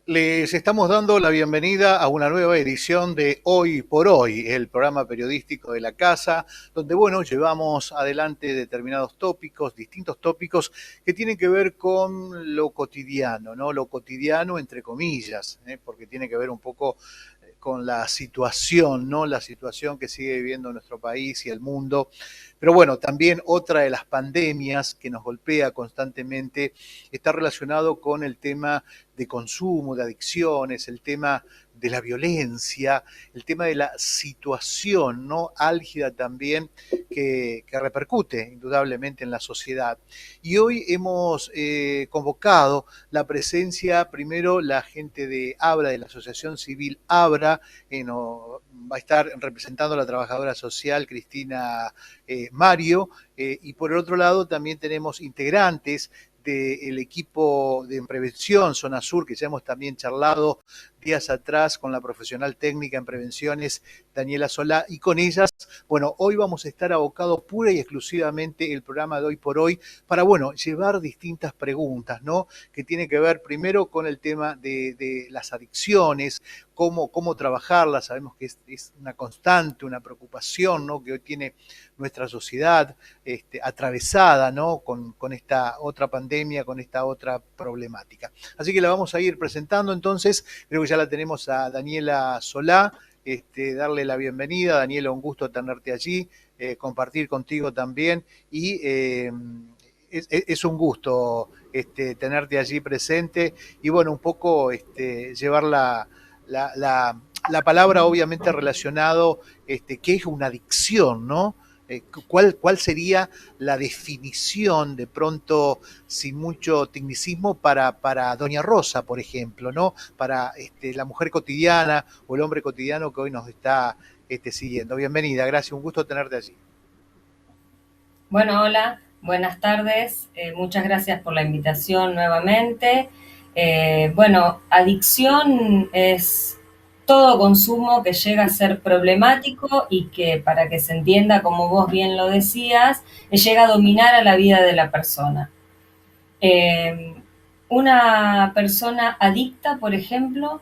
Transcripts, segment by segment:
Les estamos dando la bienvenida a una nueva edición de Hoy por Hoy, el programa periodístico de la casa, donde, bueno, llevamos adelante determinados tópicos, distintos tópicos que tienen que ver con lo cotidiano, ¿no? Lo cotidiano entre comillas, porque tiene que ver un poco con la situación, ¿no? La situación que sigue viviendo nuestro país y el mundo. Pero bueno, también otra de las pandemias que nos golpea constantemente está relacionado con el tema de consumo, de adicciones, el tema de la violencia, el tema de la situación, ¿no? Álgida también que repercute indudablemente en la sociedad. Y hoy hemos convocado la presencia, primero la gente de ABRA, de la Asociación Civil ABRA, va a estar representando a la trabajadora social Cristina Mario, y por el otro lado también tenemos integrantes del equipo de prevención Zona Sur, que ya hemos también charlado días atrás con la profesional técnica en prevenciones Daniela Solá, y con ellas, bueno, hoy vamos a estar abocados pura y exclusivamente el programa de Hoy por Hoy para, bueno, llevar distintas preguntas, ¿no? Que tiene que ver primero con el tema de las adicciones, cómo trabajarlas. Sabemos que es una constante, una preocupación, ¿no? Que hoy tiene nuestra sociedad atravesada, ¿no? Con esta otra pandemia, con esta otra problemática. Así que la vamos a ir presentando entonces. Creo que ya la tenemos a Daniela Solá. Darle la bienvenida. Daniela, un gusto tenerte allí, compartir contigo también. Y es un gusto tenerte allí presente y, bueno, un poco llevar la palabra obviamente relacionado, qué es una adicción, ¿no? ¿Cuál sería la definición, de pronto, sin mucho tecnicismo, para Doña Rosa, por ejemplo, ¿no? Para la mujer cotidiana o el hombre cotidiano que hoy nos está siguiendo. Bienvenida, gracias, un gusto tenerte allí. Bueno, hola, buenas tardes. Muchas gracias por la invitación nuevamente. Bueno, adicción es todo consumo que llega a ser problemático y que, para que se entienda, como vos bien lo decías, llega a dominar a la vida de la persona. Eh, una persona adicta, por ejemplo,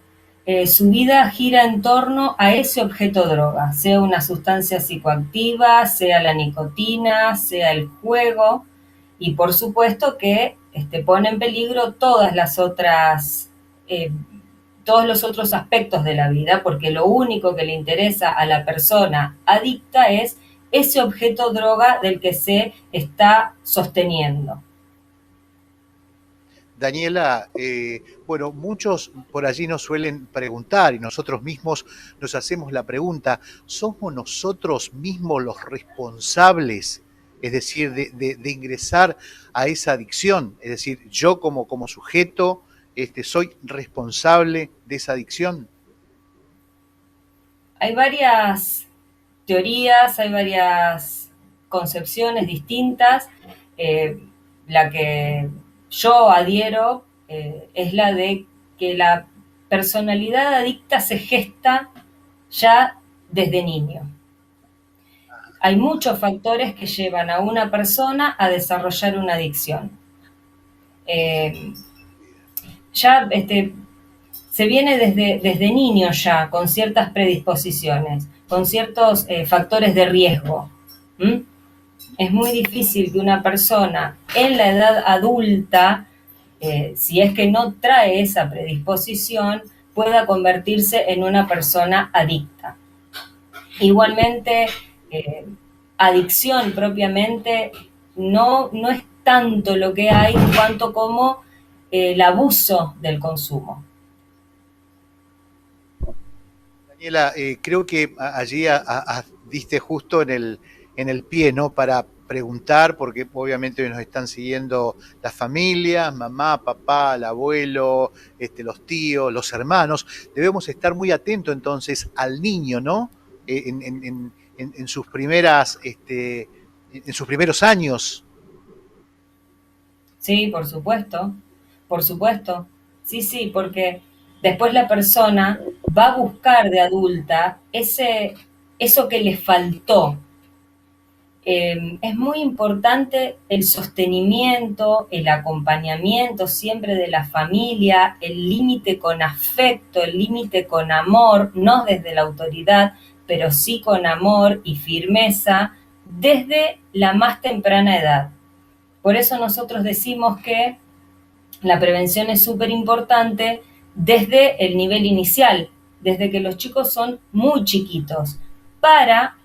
su vida gira en torno a ese objeto droga, sea una sustancia psicoactiva, sea la nicotina, sea el juego, y por supuesto que pone en peligro eh, todos los otros aspectos de la vida, porque lo único que le interesa a la persona adicta es ese objeto droga del que se está sosteniendo. Daniela, bueno, muchos por allí nos suelen preguntar y nosotros mismos nos hacemos la pregunta, ¿somos nosotros mismos los responsables, es decir, de ingresar a esa adicción? Es decir, yo como sujeto soy responsable de esa adicción. Hay varias teorías, hay varias concepciones distintas. Eh, la que yo adhiero es la de que la personalidad adicta se gesta ya desde niño. Hay muchos factores que llevan a una persona a desarrollar una adicción. Eh, ya se viene desde niño ya con ciertas predisposiciones, con ciertos factores de riesgo. ¿Mm? Es muy difícil que una persona en la edad adulta, si es que no trae esa predisposición, pueda convertirse en una persona adicta. Igualmente, eh, adicción propiamente no es tanto lo que hay cuanto como el abuso del consumo. Daniela, creo que allí diste justo en el pie, ¿no? Para preguntar, porque obviamente hoy nos están siguiendo las familias, mamá, papá, el abuelo, los tíos, los hermanos. Debemos estar muy atentos entonces al niño, ¿no? En sus primeras, en sus primeros años. Sí, por supuesto, por supuesto. Sí, sí, porque después la persona va a buscar de adulta eso que le faltó, es muy importante el sostenimiento, el acompañamiento siempre de la familia, el límite con afecto, el límite con amor, no desde la autoridad, pero sí con amor y firmeza desde la más temprana edad. Por eso nosotros decimos que la prevención es súper importante desde el nivel inicial, desde que los chicos son muy chiquitos, para,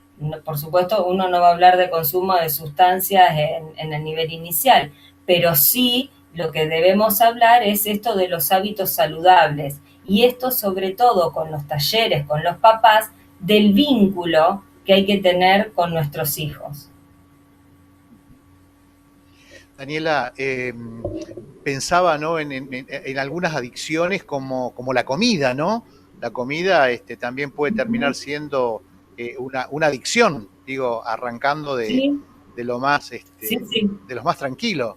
por supuesto, uno no va a hablar de consumo de sustancias en el nivel inicial, pero sí lo que debemos hablar es esto de los hábitos saludables, y esto sobre todo con los talleres, con los papás, del vínculo que hay que tener con nuestros hijos. Daniela, pensaba, ¿no? En algunas adicciones como la comida, ¿no? La comida también puede terminar siendo una adicción, digo, arrancando Sí, de lo más, sí, sí. de los más tranquilos.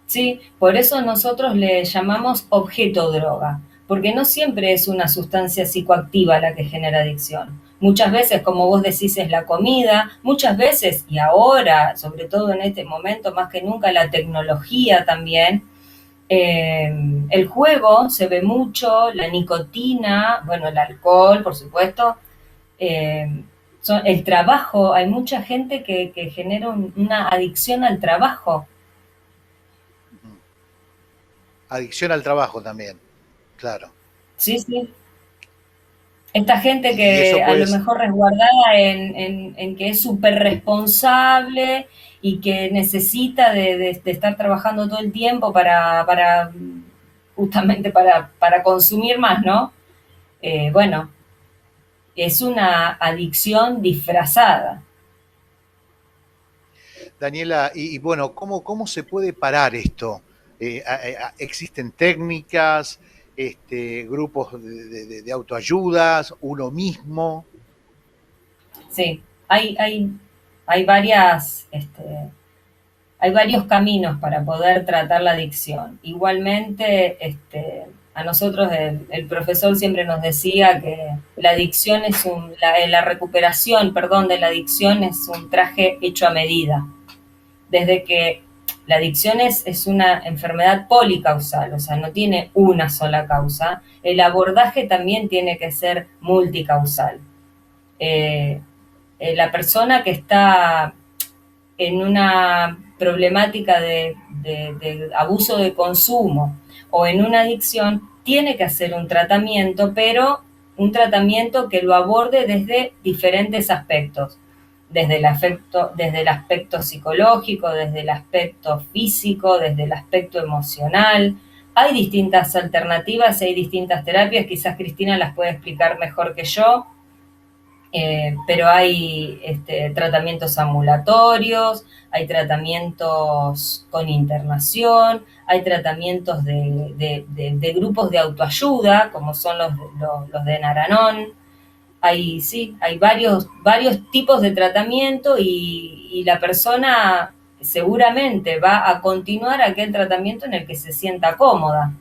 Sí, por eso nosotros le llamamos objeto droga, porque no siempre es una sustancia psicoactiva la que genera adicción. Muchas veces, como vos decís, es la comida, muchas veces, y ahora, sobre todo en este momento, más que nunca, la tecnología también. El juego se ve mucho, la nicotina, bueno, el alcohol, por supuesto. eh, el trabajo, hay mucha gente que genera una adicción al trabajo. Adicción al trabajo también, claro. Sí, sí. Esta gente Y eso que a puede, lo mejor resguardada en que es súper responsable y que necesita de estar trabajando todo el tiempo para justamente para consumir más, ¿no? Bueno, es una adicción disfrazada. Daniela, y bueno, ¿cómo se puede parar esto? ¿Existen técnicas, grupos de autoayudas, uno mismo? Sí, hay varias, hay varios caminos para poder tratar la adicción. Igualmente, a nosotros el profesor siempre nos decía que la adicción es la recuperación, perdón, de la adicción es un traje hecho a medida. Desde que la adicción es una enfermedad policausal, o sea, no tiene una sola causa, el abordaje también tiene que ser multicausal. Eh, la persona que está en una problemática de abuso de consumo o en una adicción, tiene que hacer un tratamiento, pero un tratamiento que lo aborde desde diferentes aspectos, desde el aspecto psicológico, desde el aspecto físico, desde el aspecto emocional. Hay distintas alternativas, hay distintas terapias, quizás Cristina las puede explicar mejor que yo, pero hay tratamientos ambulatorios, hay tratamientos con internación, hay tratamientos de grupos de autoayuda, como son los de Naranón. Hay, sí, hay varios tipos de tratamiento y la persona seguramente va a continuar aquel tratamiento en el que se sienta cómoda,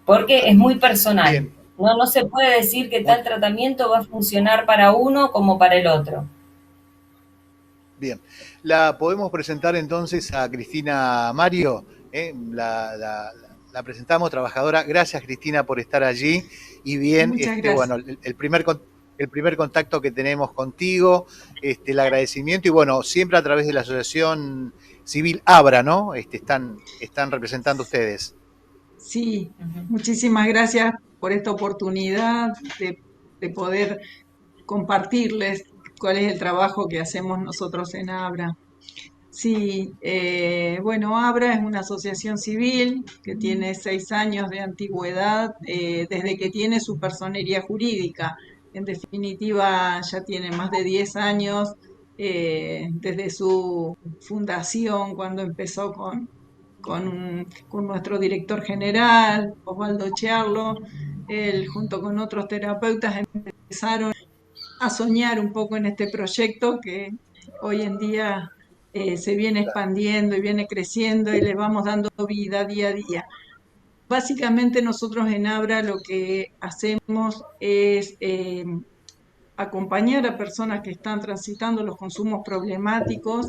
porque es Claro. muy personal. Bien, No se puede decir que muy tal tratamiento va a funcionar para uno como para el otro. bien. La podemos presentar entonces a Cristina Mario. La presentamos, trabajadora. Gracias, Cristina, por estar allí. Y bien, Muchas bueno, gracias. el primer contacto que tenemos contigo, el agradecimiento y bueno, siempre a través de la Asociación Civil Abra, ¿no? Están representando ustedes. Sí, Uh -huh. muchísimas gracias por esta oportunidad de poder compartirles cuál es el trabajo que hacemos nosotros en Abra. Sí, bueno, Abra es una asociación civil que tiene 6 años de antigüedad desde que tiene su personería jurídica. En definitiva, ya tiene más de 10 años desde su fundación, cuando empezó con nuestro director general, Osvaldo Chiarlo. Él junto con otros terapeutas empezaron a soñar un poco en este proyecto que hoy en día se viene expandiendo y viene creciendo y le vamos dando vida día a día. Básicamente nosotros en Abra lo que hacemos es acompañar a personas que están transitando los consumos problemáticos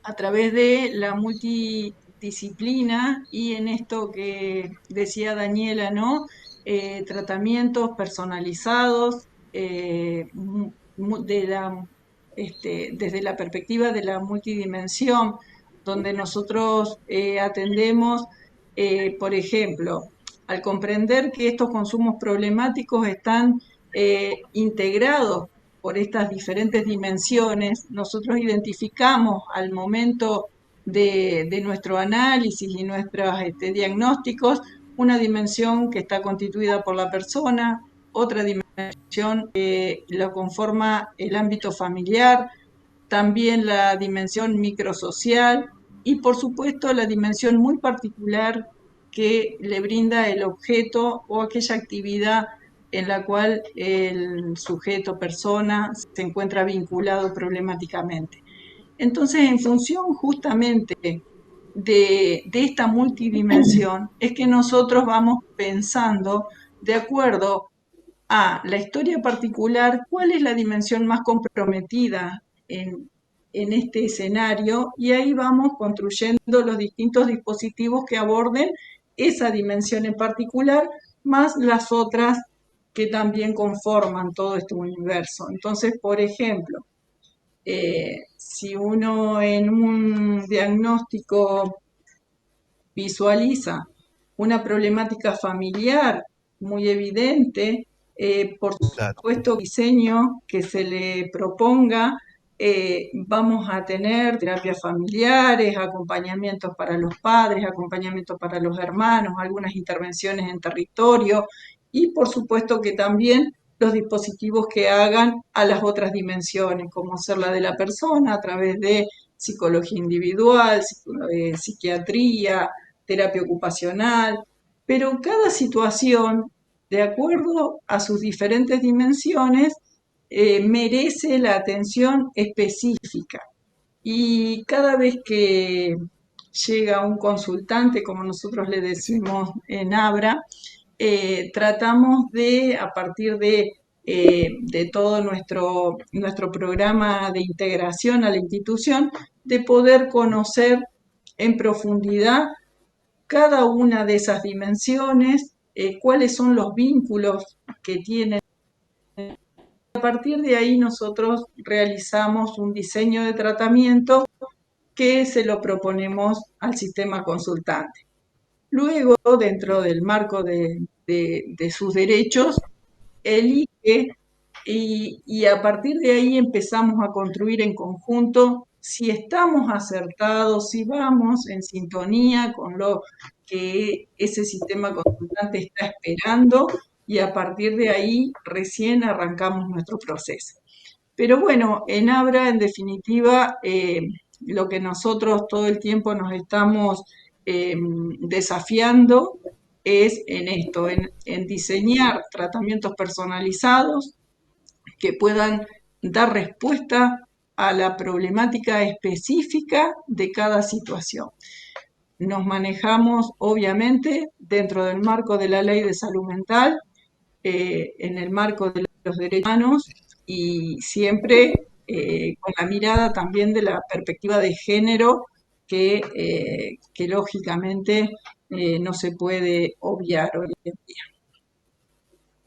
a través de la multidisciplina y en esto que decía Daniela, ¿no? Tratamientos personalizados de desde la perspectiva de la multidimensión, donde nosotros atendemos, por ejemplo, al comprender que estos consumos problemáticos están integrados por estas diferentes dimensiones, nosotros identificamos al momento de nuestro análisis y nuestros diagnósticos una dimensión que está constituida por la persona, otra dimensión que lo conforma el ámbito familiar, también la dimensión microsocial y por supuesto la dimensión muy particular que le brinda el objeto o aquella actividad en la cual el sujeto, persona, se encuentra vinculado problemáticamente. Entonces, en función justamente de esta multidimensión, es que nosotros vamos pensando de acuerdo a la historia particular, cuál es la dimensión más comprometida en este escenario y ahí vamos construyendo los distintos dispositivos que aborden esa dimensión en particular, más las otras que también conforman todo este universo. Entonces, por ejemplo, si uno en un diagnóstico visualiza una problemática familiar muy evidente, por Claro. supuesto, diseño que se le proponga, vamos a tener terapias familiares, acompañamientos para los padres, acompañamientos para los hermanos, algunas intervenciones en territorio y por supuesto que también los dispositivos que hagan a las otras dimensiones, como ser la de la persona a través de psicología individual, psiquiatría, terapia ocupacional, pero cada situación, de acuerdo a sus diferentes dimensiones, merece la atención específica. Y cada vez que llega un consultante, como nosotros le Sí. decimos en Abra, tratamos de, a partir de todo nuestro programa de integración a la institución, de poder conocer en profundidad cada una de esas dimensiones, cuáles son los vínculos que tienen. A partir de ahí nosotros realizamos un diseño de tratamiento que se lo proponemos al sistema consultante. Luego, dentro del marco de sus derechos, elige y a partir de ahí empezamos a construir en conjunto si estamos acertados, si vamos en sintonía con lo que ese sistema consultante está esperando y a partir de ahí recién arrancamos nuestro proceso. Pero bueno, en Abra, en definitiva, lo que nosotros todo el tiempo nos estamos desafiando es en esto, en diseñar tratamientos personalizados que puedan dar respuesta a la problemática específica de cada situación. Nos manejamos, obviamente, dentro del marco de la Ley de Salud Mental, en el marco de los derechos humanos y siempre con la mirada también de la perspectiva de género que lógicamente no se puede obviar hoy en día.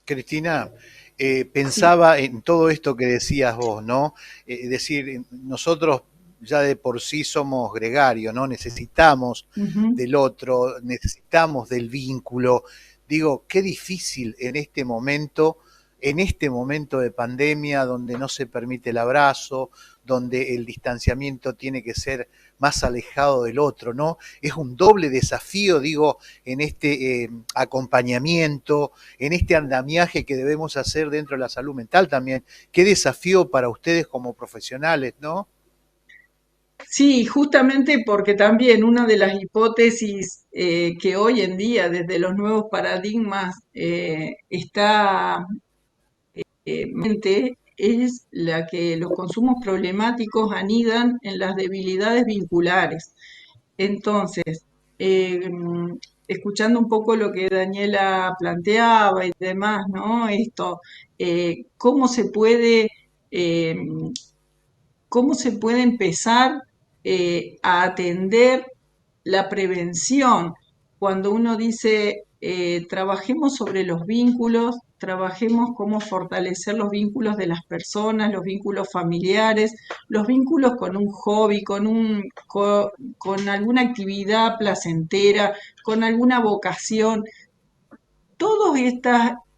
Cristina, Sí. pensaba en todo esto que decías vos, ¿no? Es decir, nosotros ya de por sí somos gregarios, ¿no? Necesitamos Ujú. del otro, necesitamos del vínculo. Digo, qué difícil en este momento de pandemia, donde no se permite el abrazo, donde el distanciamiento tiene que ser más alejado del otro, ¿no? Es un doble desafío, digo, en este acompañamiento, en este andamiaje que debemos hacer dentro de la salud mental también. Qué desafío para ustedes como profesionales, ¿no? Sí, justamente porque también una de las hipótesis que hoy en día, desde los nuevos paradigmas, está mente es la que los consumos problemáticos anidan en las debilidades vinculares. Entonces, eh, escuchando un poco lo que Daniela planteaba y demás, ¿no? Esto, ¿cómo se puede, eh, cómo se puede empezar a atender la prevención? Cuando uno dice, trabajemos sobre los vínculos, trabajemos cómo fortalecer los vínculos de las personas, los vínculos familiares, los vínculos con un hobby, con alguna actividad placentera, con alguna vocación, todos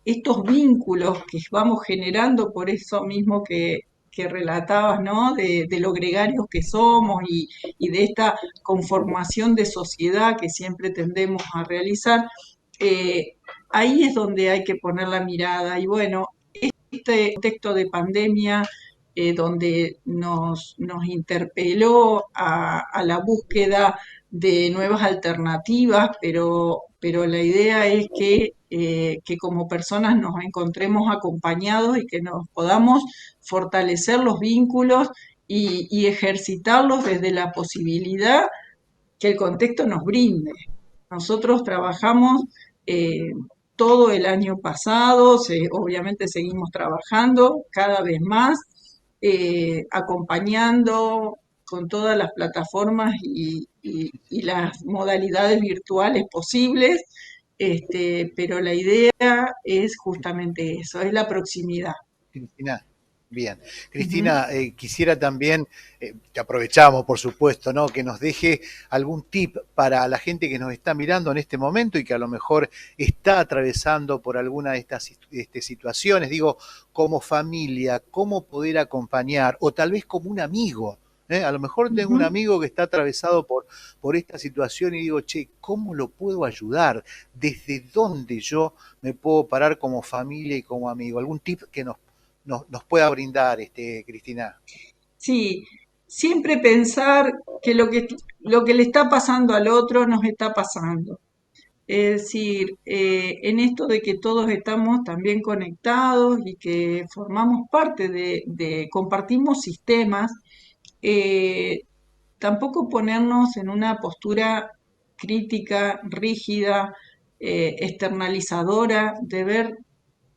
estos vínculos que vamos generando por eso mismo que relatabas, ¿no? De lo gregarios que somos y de esta conformación de sociedad que siempre tendemos a realizar, ahí es donde hay que poner la mirada. Y bueno, este contexto de pandemia, donde nos interpeló a la búsqueda de nuevas alternativas, pero la idea es que como personas nos encontremos acompañados y que nos podamos fortalecer los vínculos y ejercitarlos desde la posibilidad que el contexto nos brinde. Nosotros trabajamos eh, todo el año pasado, obviamente seguimos trabajando cada vez más, acompañando con todas las plataformas y las modalidades virtuales posibles, pero la idea es justamente eso, es la proximidad. Cristina, bien. Ujú. Cristina, quisiera también, que aprovechamos por supuesto, ¿no? Que nos deje algún tip para la gente que nos está mirando en este momento y que a lo mejor está atravesando por alguna de estas situaciones, digo, como familia, cómo poder acompañar, o tal vez como un amigo. A lo mejor tengo un Ujú. amigo que está atravesado por esta situación y digo, che, ¿cómo lo puedo ayudar? ¿Desde dónde yo me puedo parar como familia y como amigo? ¿Algún tip que nos pueda brindar, Cristina? Sí, siempre pensar que lo que le está pasando al otro nos está pasando. Es decir, en esto de que todos estamos también conectados y que formamos parte compartimos sistemas, eh, tampoco ponernos en una postura crítica, rígida, externalizadora, de ver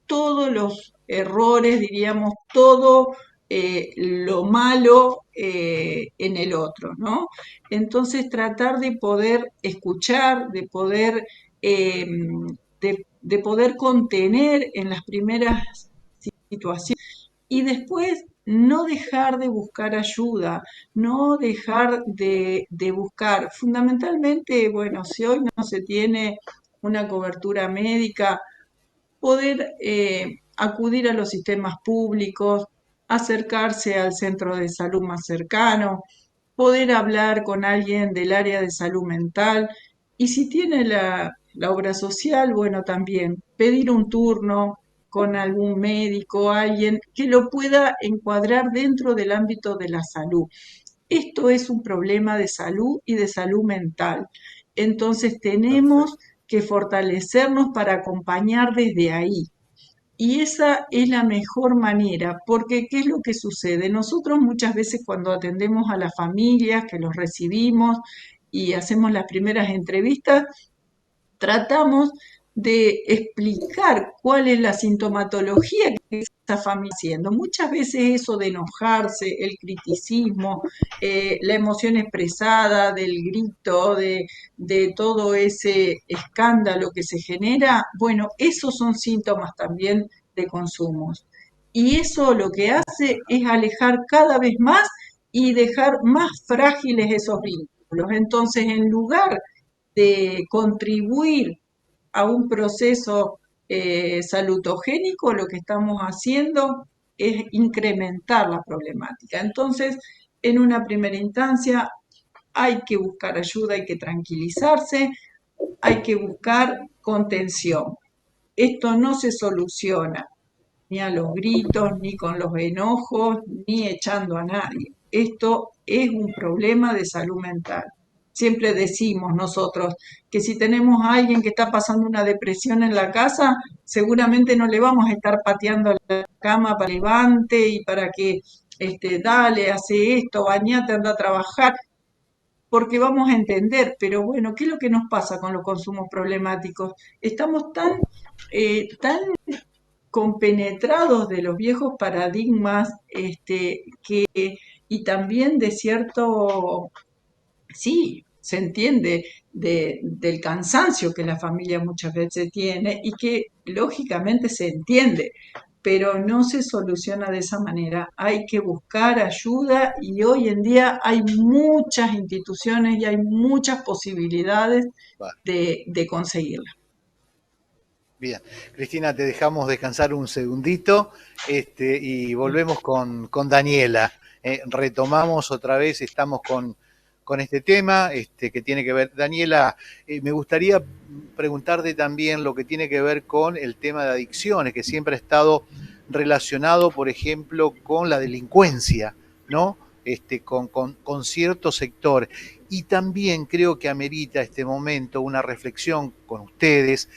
todos los errores, diríamos, todo lo malo en el otro, ¿no? Entonces tratar de poder escuchar, eh, de poder contener en las primeras situaciones y después no dejar de buscar ayuda, no dejar de buscar. Fundamentalmente, bueno, si hoy no se tiene una cobertura médica, poder acudir a los sistemas públicos, acercarse al centro de salud más cercano, poder hablar con alguien del área de salud mental y si tiene la obra social, bueno, también pedir un turno con algún médico, alguien que lo pueda encuadrar dentro del ámbito de la salud. Esto es un problema de salud y de salud mental. Entonces tenemos Perfecto. que fortalecernos para acompañar desde ahí. Y esa es la mejor manera, porque ¿qué es lo que sucede? Nosotros muchas veces cuando atendemos a las familias, que los recibimos y hacemos las primeras entrevistas, tratamos de explicar cuál es la sintomatología que está familia haciendo. Muchas veces eso de enojarse, el criticismo, la emoción expresada, del grito, de todo ese escándalo que se genera, bueno, esos son síntomas también de consumos. Y eso lo que hace Ajá. es alejar cada vez más y dejar más frágiles esos vínculos. Entonces, en lugar de contribuir a un proceso salutogénico, lo que estamos haciendo es incrementar la problemática. Entonces, en una primera instancia, hay que buscar ayuda, hay que tranquilizarse, hay que buscar contención. Esto no se soluciona ni a los gritos, ni con los enojos, ni echando a nadie. Esto es un problema de salud mental. Siempre decimos nosotros que si tenemos a alguien que está pasando una depresión en la casa, seguramente no le vamos a estar pateando la cama para que levante y para que, dale, hace esto, bañate, anda a trabajar. porque vamos a entender, pero bueno, ¿qué es lo que nos pasa con los consumos problemáticos? Estamos tan compenetrados de los viejos paradigmas, y también de cierto, sí, se entiende del cansancio que la familia muchas veces tiene y que lógicamente se entiende, pero no se soluciona de esa manera. Hay que buscar ayuda y hoy en día hay muchas instituciones y hay muchas posibilidades Va, de conseguirla. bien. Cristina, te dejamos descansar un segundito y volvemos con Daniela. Retomamos otra vez, estamos con este tema que tiene que ver. Daniela, me gustaría preguntarte también lo que tiene que ver con el tema de adicciones, que siempre ha estado relacionado, por ejemplo, con la delincuencia, ¿no? Con cierto sector. Y también creo que amerita este momento una reflexión con ustedes.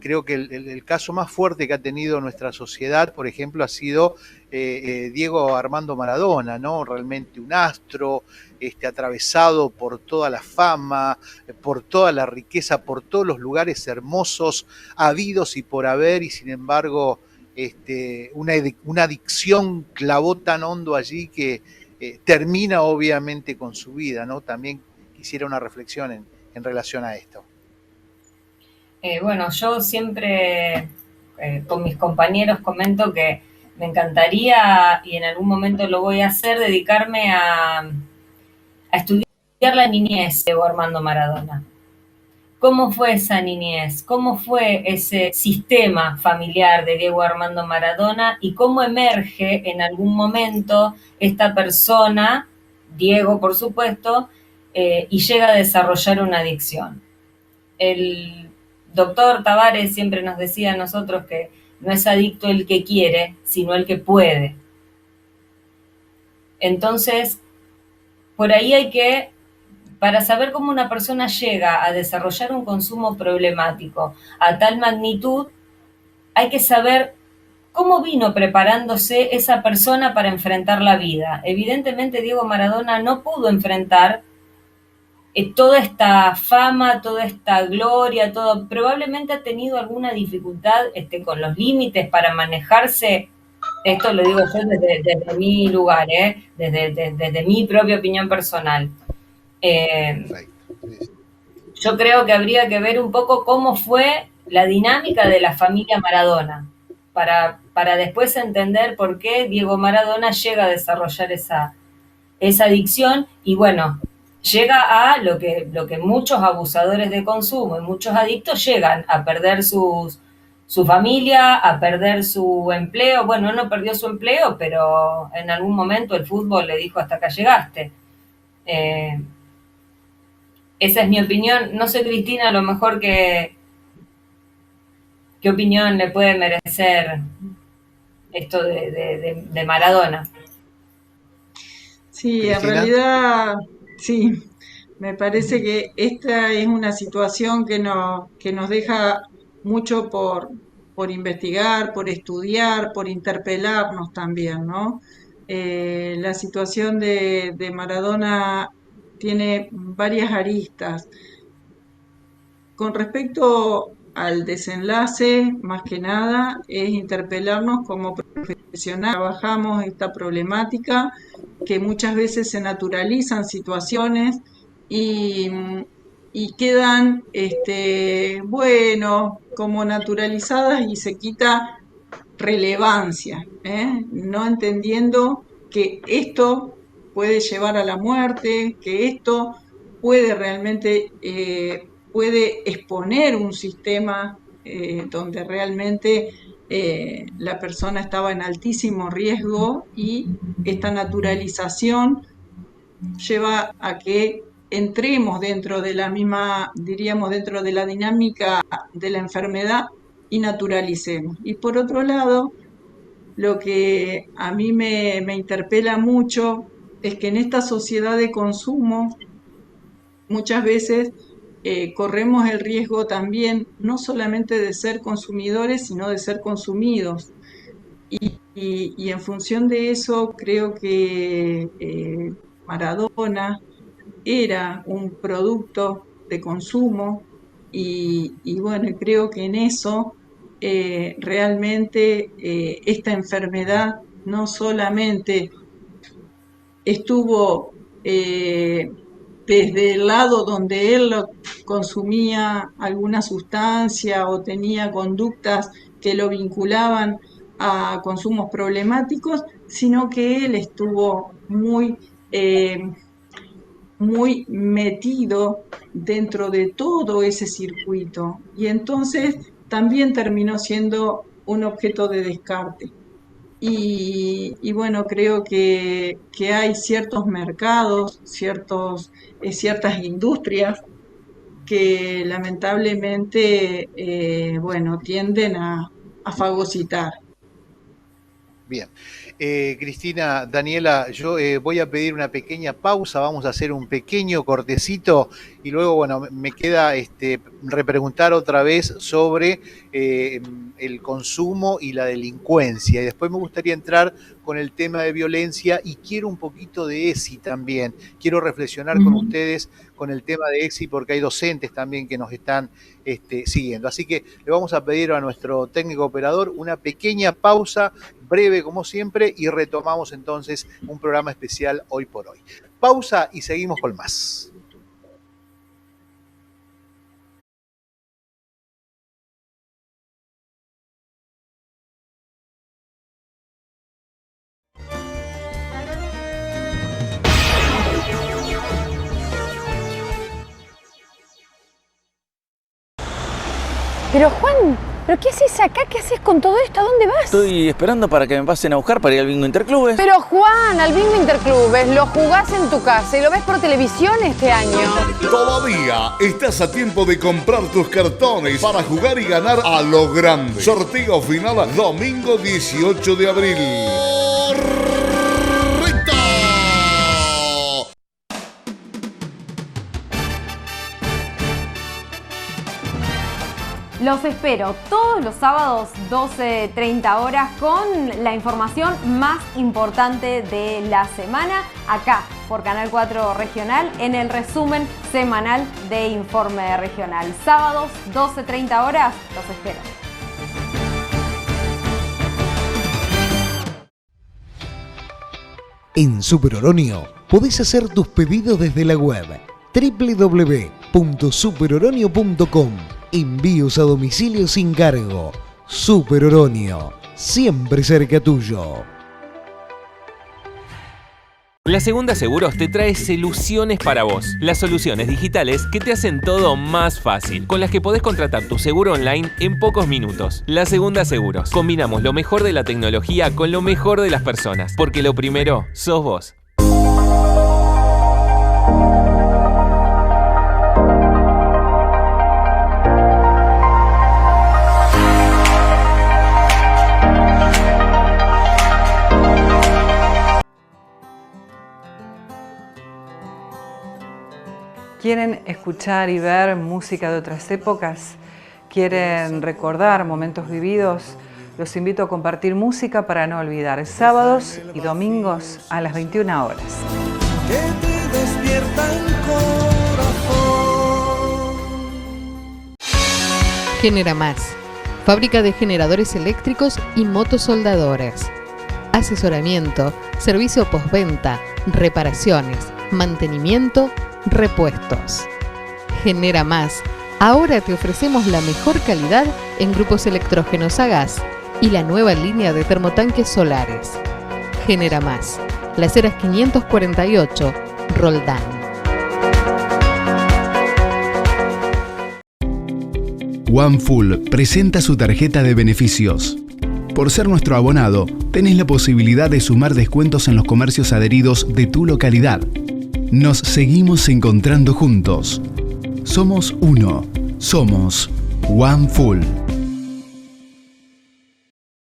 Creo que el caso más fuerte que ha tenido nuestra sociedad, por ejemplo, ha sido Diego Armando Maradona, ¿no? Realmente un astro, atravesado por toda la fama, por toda la riqueza, por todos los lugares hermosos, habidos y por haber, y sin embargo, una adicción clavó tan hondo allí que termina obviamente con su vida, ¿no? También quisiera una reflexión en relación a esto. Bueno, yo siempre con mis compañeros comento que me encantaría, y en algún momento lo voy a hacer, dedicarme a estudiar la niñez de Diego Armando Maradona. ¿Cómo fue esa niñez? ¿Cómo fue ese sistema familiar de Diego Armando Maradona? ¿Y cómo emerge en algún momento esta persona, Diego por supuesto, y llega a desarrollar una adicción? El doctor Tavares siempre nos decía a nosotros que no es adicto el que quiere, sino el que puede. Entonces, por ahí hay que, para saber cómo una persona llega a desarrollar un consumo problemático a tal magnitud, hay que saber cómo vino preparándose esa persona para enfrentar la vida. Evidentemente Diego Maradona no pudo enfrentar toda esta fama, toda esta gloria, todo, probablemente ha tenido alguna dificultad con los límites para manejarse. Esto lo digo yo desde mi lugar, desde mi propia opinión personal. Yo creo que habría que ver un poco cómo fue la dinámica de la familia Maradona, para después entender por qué Diego Maradona llega a desarrollar esa adicción y bueno, llega a lo que muchos abusadores de consumo y muchos adictos llegan a perder su familia, a perder su empleo. Bueno, no perdió su empleo, pero en algún momento el fútbol le dijo hasta acá llegaste. Esa es mi opinión. No sé, Cristina, a lo mejor qué opinión le puede merecer esto de Maradona. Sí, en Cristina. realidad, sí, me parece que esta es una situación que nos deja mucho por investigar, por estudiar, por interpelarnos también, ¿no? La situación de Maradona tiene varias aristas. Con respecto al desenlace, más que nada, es interpelarnos como profesionales. Trabajamos esta problemática que muchas veces se naturalizan situaciones y, y quedan, bueno, como naturalizadas y se quita relevancia, ¿eh? No entendiendo que esto puede llevar a la muerte, que esto puede realmente puede exponer un sistema donde realmente la persona estaba en altísimo riesgo y esta naturalización lleva a que entremos dentro de la misma, diríamos, dentro de la dinámica de la enfermedad y naturalicemos. Y por otro lado, lo que a mí me interpela mucho es que en esta sociedad de consumo muchas veces corremos el riesgo también no solamente de ser consumidores, sino de ser consumidos. Y en función de eso creo que Maradona era un producto de consumo y bueno, creo que en eso realmente esta enfermedad no solamente estuvo desde el lado donde él consumía alguna sustancia o tenía conductas que lo vinculaban a consumos problemáticos, sino que él estuvo muy metido dentro de todo ese circuito y entonces también terminó siendo un objeto de descarte. Y bueno, creo que hay ciertos mercados, ciertas industrias que lamentablemente, bueno, tienden a fagocitar. Bien. Cristina, Daniela, yo voy a pedir una pequeña pausa, vamos a hacer un pequeño cortecito y luego, bueno, me queda repreguntar otra vez sobre el consumo y la delincuencia. Y después me gustaría entrar con el tema de violencia y quiero un poquito de ESI también. Quiero reflexionar con ustedes con el tema de ESI porque hay docentes también que nos están siguiendo. Así que le vamos a pedir a nuestro técnico operador una pequeña pausa, breve como siempre, y retomamos entonces un programa especial Hoy por Hoy. Pausa y seguimos con más. Pero Juan, ¿pero qué haces acá? ¿Qué haces con todo esto? ¿A dónde vas? Estoy esperando para que me pasen a buscar para ir al bingo interclubes. Pero Juan, al bingo interclubes lo jugás en tu casa y lo ves por televisión este año. Todavía estás a tiempo de comprar tus cartones para jugar y ganar a lo grande. Sorteo final domingo 18 de abril. Los espero todos los sábados 12:30 horas con la información más importante de la semana acá por Canal 4 Regional en el resumen semanal de Informe Regional. Sábados 12:30 horas, los espero. En Super Oronio podés hacer tus pedidos desde la web www.superoronio.com. Envíos a domicilio sin cargo. Super Oronio, siempre cerca tuyo. La Segunda Seguros te trae soluciones para vos. Las soluciones digitales que te hacen todo más fácil, con las que podés contratar tu seguro online en pocos minutos. La Segunda Seguros. Combinamos lo mejor de la tecnología con lo mejor de las personas, porque lo primero sos vos. ¿Quieren escuchar y ver música de otras épocas? ¿Quieren recordar momentos vividos? Los invito a compartir música para no olvidar, sábados y domingos a las 21 horas. Que te despierta el corazón. Genera Más, fábrica de generadores eléctricos y motosoldadoras. Asesoramiento, servicio postventa, reparaciones, mantenimiento, repuestos. Genera Más. Ahora te ofrecemos la mejor calidad en grupos electrógenos a gas y la nueva línea de termotanques solares. Genera Más. Las Heras 548, Roldán. OneFull presenta su tarjeta de beneficios. Por ser nuestro abonado, tenés la posibilidad de sumar descuentos en los comercios adheridos de tu localidad. Nos seguimos encontrando juntos. Somos uno. Somos OneFull.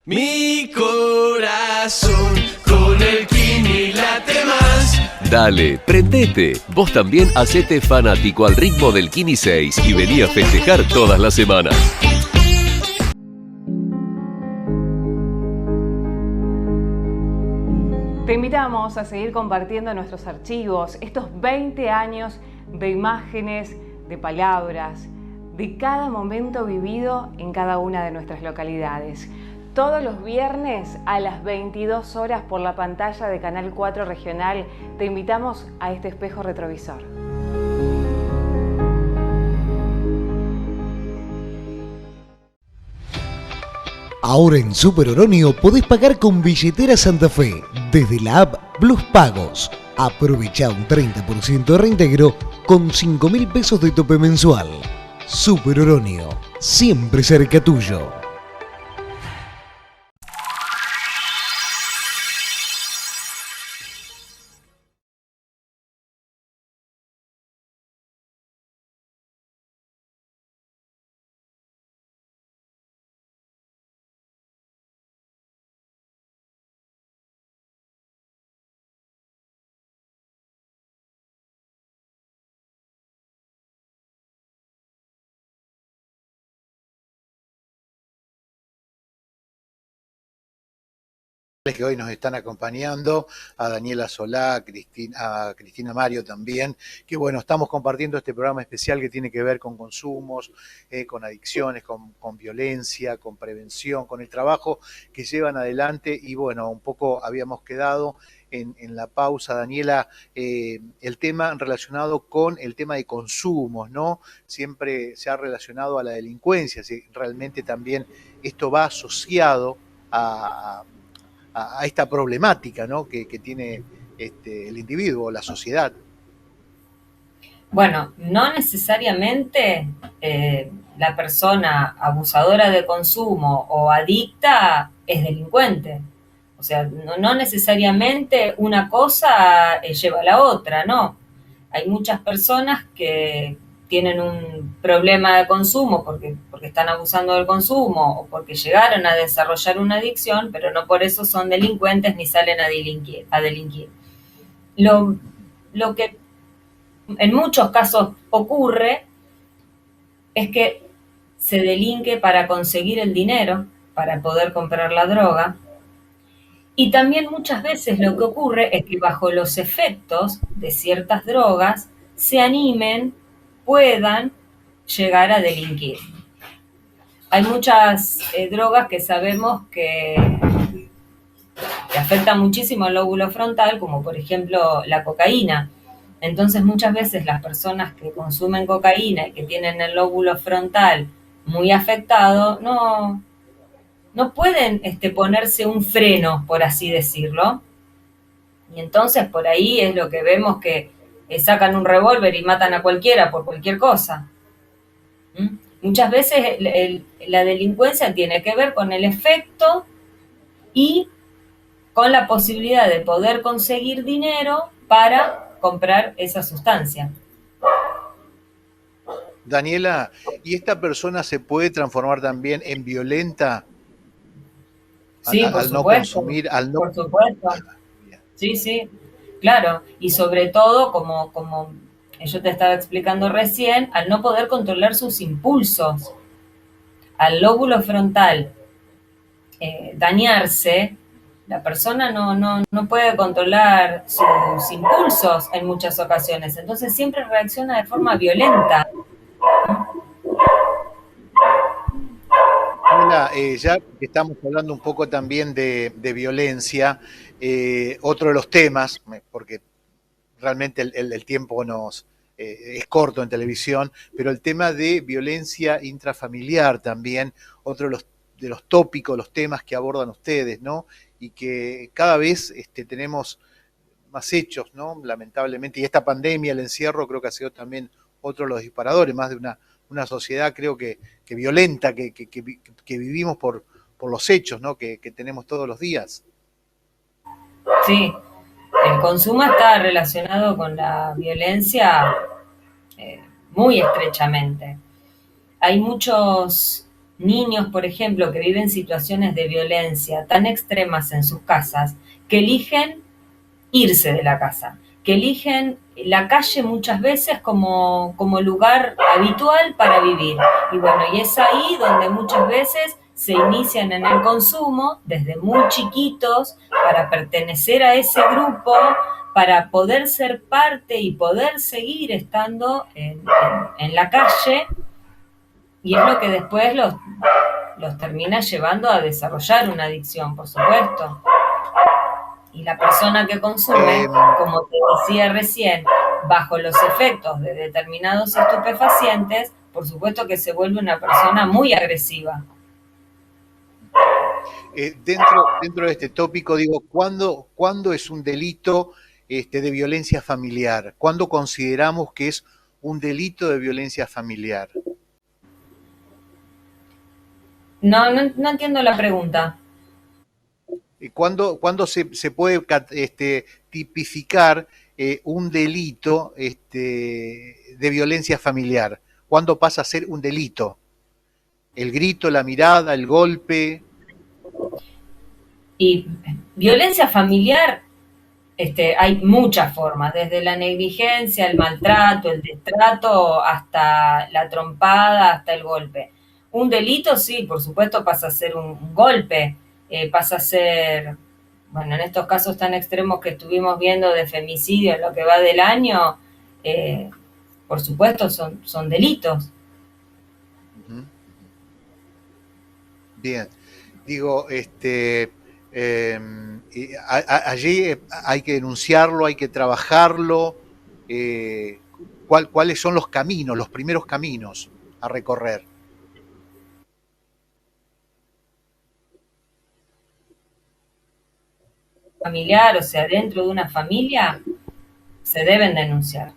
Mi corazón con el Kini late más. Dale, prendete. Vos también hacete fanático al ritmo del Kini 6 y vení a festejar todas las semanas. Te invitamos a seguir compartiendo nuestros archivos, estos 20 años de imágenes, de palabras, de cada momento vivido en cada una de nuestras localidades. Todos los viernes a las 22 horas por la pantalla de Canal 4 Regional, te invitamos a este espejo retrovisor. Ahora en Super Oronio podés pagar con billetera Santa Fe desde la app Plus Pagos. Aprovecha un 30% de reintegro con 5.000 pesos de tope mensual. Super Oronio, siempre cerca tuyo. Que hoy nos están acompañando, a Daniela Solá, a Cristina Mario también, que bueno, estamos compartiendo este programa especial que tiene que ver con consumos, con adicciones, con violencia, con prevención, con el trabajo que llevan adelante y bueno, un poco habíamos quedado en la pausa, Daniela, el tema relacionado con el tema de consumos, ¿no? Siempre se ha relacionado a la delincuencia, si realmente también esto va asociado a esta problemática, ¿no? que tiene el individuo, la sociedad. Bueno, no necesariamente la persona abusadora de consumo o adicta es delincuente. O sea, no necesariamente una cosa lleva a la otra, no. Hay muchas personas que tienen un problema de consumo porque están abusando del consumo o porque llegaron a desarrollar una adicción, pero no por eso son delincuentes ni salen a delinquir. Lo que en muchos casos ocurre es que se delinque para conseguir el dinero, para poder comprar la droga. Y también muchas veces lo que ocurre es que bajo los efectos de ciertas drogas se animen, puedan llegar a delinquir. Hay muchas drogas que sabemos que afectan muchísimo al lóbulo frontal, como por ejemplo la cocaína. Entonces muchas veces las personas que consumen cocaína y que tienen el lóbulo frontal muy afectado, no pueden ponerse un freno, por así decirlo. Y entonces por ahí es lo que vemos que sacan un revólver y matan a cualquiera por cualquier cosa. Muchas veces la delincuencia tiene que ver con el efecto y con la posibilidad de poder conseguir dinero para comprar esa sustancia. Daniela, ¿y esta persona se puede transformar también en violenta? Sí, al no consumir, al no... Por supuesto. Sí, claro. Y sobre todo, como yo te estaba explicando recién, al no poder controlar sus impulsos, al lóbulo frontal dañarse, la persona no puede controlar sus impulsos en muchas ocasiones. Entonces siempre reacciona de forma violenta. Hola, ya que estamos hablando un poco también de violencia, otro de los temas, porque realmente el tiempo es corto en televisión, pero el tema de violencia intrafamiliar también, otro de los tópicos, los temas que abordan ustedes, ¿no? Y que cada vez tenemos más hechos, ¿no? Lamentablemente, y esta pandemia, el encierro, creo que ha sido también otro de los disparadores, más de una sociedad, creo que violenta, que vivimos por los hechos, ¿no? que tenemos todos los días. Sí, el consumo está relacionado con la violencia muy estrechamente. Hay muchos niños, por ejemplo, que viven situaciones de violencia tan extremas en sus casas que eligen irse de la casa, que eligen la calle muchas veces como lugar habitual para vivir. Y bueno, y es ahí donde muchas veces se inician en el consumo desde muy chiquitos para pertenecer a ese grupo, para poder ser parte y poder seguir estando en la calle, y es lo que después los termina llevando a desarrollar una adicción, por supuesto. Y la persona que consume, como te decía recién, bajo los efectos de determinados estupefacientes, por supuesto que se vuelve una persona muy agresiva. Dentro de este tópico, digo, ¿cuándo es un delito de violencia familiar? ¿Cuándo consideramos que es un delito de violencia familiar? No entiendo la pregunta. ¿Cuándo se puede tipificar un delito de violencia familiar? ¿Cuándo pasa a ser un delito? ¿El grito, la mirada, el golpe? Y violencia familiar, hay muchas formas, desde la negligencia, el maltrato, el destrato, hasta la trompada, hasta el golpe. Un delito, sí, por supuesto, pasa a ser un golpe, pasa a ser, bueno, en estos casos tan extremos que estuvimos viendo de femicidio en lo que va del año, por supuesto son delitos. Bien, digo, allí hay que denunciarlo, hay que trabajarlo. ¿Cuáles son los caminos, los primeros caminos a recorrer? Familiar, o sea, dentro de una familia, se deben denunciar.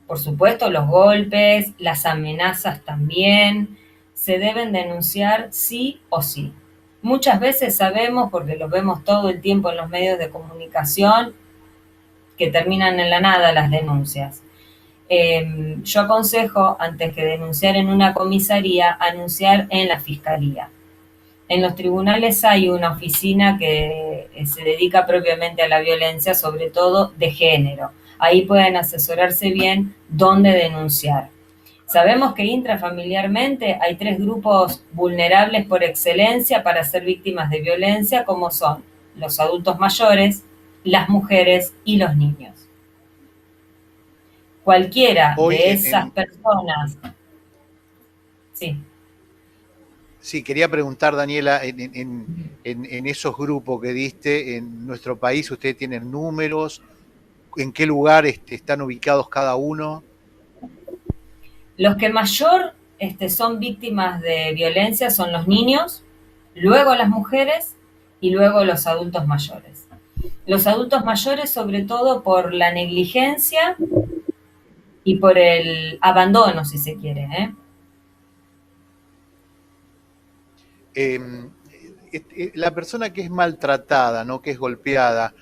Por supuesto, los golpes, las amenazas también, se deben denunciar sí o sí. Muchas veces sabemos, porque lo vemos todo el tiempo en los medios de comunicación, que terminan en la nada las denuncias. Yo aconsejo, antes que denunciar en una comisaría, anunciar en la fiscalía. En los tribunales hay una oficina que se dedica propiamente a la violencia, sobre todo de género. Ahí pueden asesorarse bien dónde denunciar. Sabemos que intrafamiliarmente hay 3 grupos vulnerables por excelencia para ser víctimas de violencia, como son los adultos mayores, las mujeres y los niños. Cualquiera de esas personas... Sí. Sí, quería preguntar, Daniela, en esos grupos que diste, en nuestro país, ¿ustedes tienen números? ¿En qué lugar están ubicados cada uno? Los que mayor son víctimas de violencia son los niños, luego las mujeres y luego los adultos mayores. Los adultos mayores, sobre todo por la negligencia y por el abandono, si se quiere, La persona que es maltratada, ¿no?, que es golpeada,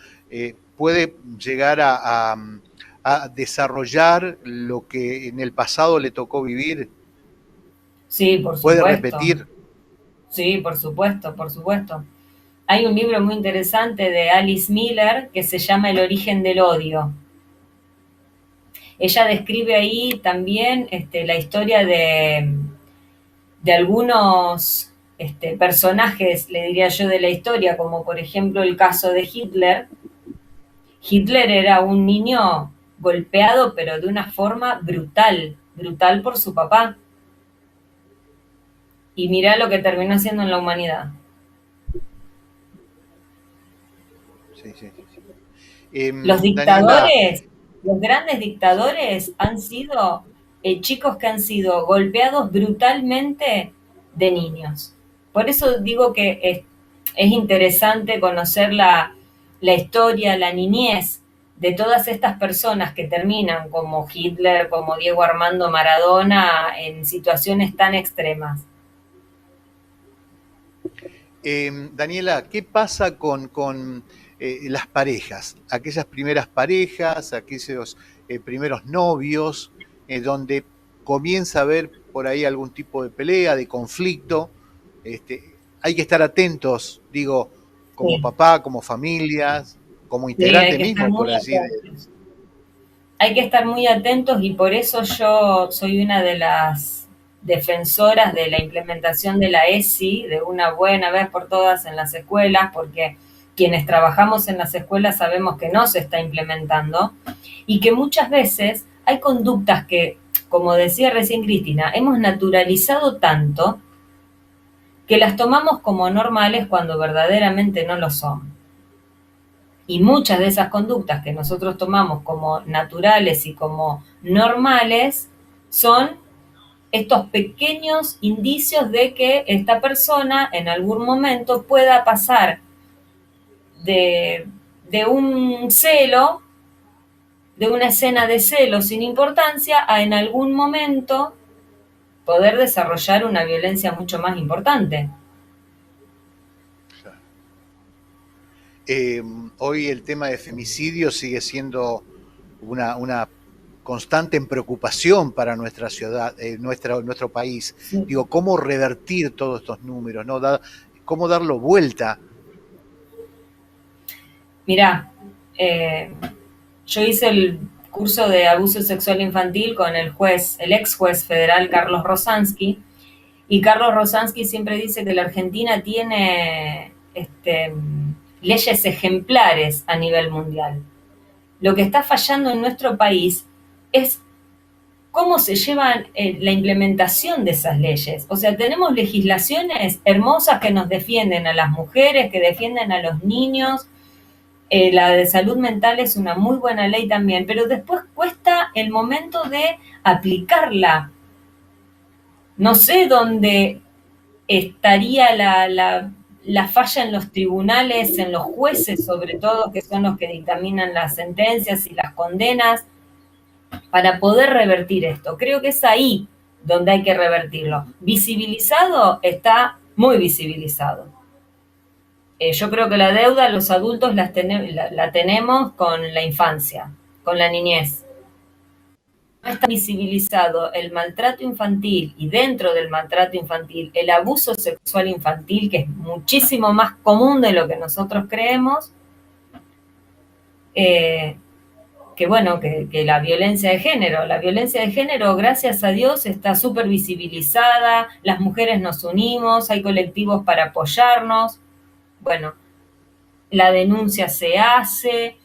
puede llegar a desarrollar lo que en el pasado le tocó vivir. Sí, por supuesto. ¿Puede repetir? Sí, por supuesto, por supuesto. Hay un libro muy interesante de Alice Miller que se llama El origen del odio. Ella describe ahí también la historia de algunos personajes, le diría yo, de la historia, como por ejemplo el caso de Hitler. Hitler era un niño golpeado, pero de una forma brutal, brutal por su papá. Y mirá lo que terminó haciendo en la humanidad. Sí. Los dictadores, los grandes dictadores han sido chicos que han sido golpeados brutalmente de niños. Por eso digo que es interesante conocer la historia, la niñez de todas estas personas que terminan como Hitler, como Diego Armando Maradona, en situaciones tan extremas. Daniela, ¿qué pasa con las parejas? Aquellas primeras parejas, aquellos primeros novios, donde comienza a haber por ahí algún tipo de pelea, de conflicto. Hay que estar atentos, digo, como papá, como familias, como integrante mismo, por así decirlo. Hay que estar muy atentos, y por eso yo soy una de defensoras de la implementación de la ESI de una buena vez por todas en las escuelas, porque quienes trabajamos en las escuelas sabemos que no se está implementando y que muchas veces hay conductas que, como decía recién Cristina, hemos naturalizado tanto que las tomamos como normales cuando verdaderamente no lo son. Y muchas de esas conductas que nosotros tomamos como naturales y como normales son estos pequeños indicios de que esta persona en algún momento pueda pasar de un celo, de una escena de celo sin importancia, a en algún momento poder desarrollar una violencia mucho más importante. Hoy el tema de femicidio sigue siendo una constante preocupación para nuestra ciudad, nuestro país. Sí. Digo, ¿cómo revertir todos estos números, ¿no? ¿Cómo darlo vuelta? Mirá, yo hice el curso de abuso sexual infantil con el ex juez federal Carlos Rosansky, y Carlos Rosansky siempre dice que la Argentina tiene leyes ejemplares a nivel mundial. Lo que está fallando en nuestro país es cómo se lleva la implementación de esas leyes. O sea, tenemos legislaciones hermosas que nos defienden a las mujeres, que defienden a los niños. La de salud mental es una muy buena ley también, pero después cuesta el momento de aplicarla. No sé dónde estaría la falla en los tribunales, en los jueces sobre todo, que son los que dictaminan las sentencias y las condenas, para poder revertir esto. Creo que es ahí donde hay que revertirlo. Visibilizado está muy visibilizado. Yo creo que la deuda los adultos la tenemos con la infancia, con la niñez. No está visibilizado el maltrato infantil y dentro del maltrato infantil el abuso sexual infantil, que es muchísimo más común de lo que nosotros creemos, que la violencia de género. La violencia de género, gracias a Dios, está súper visibilizada, las mujeres nos unimos, hay colectivos para apoyarnos. Bueno, la denuncia se hace,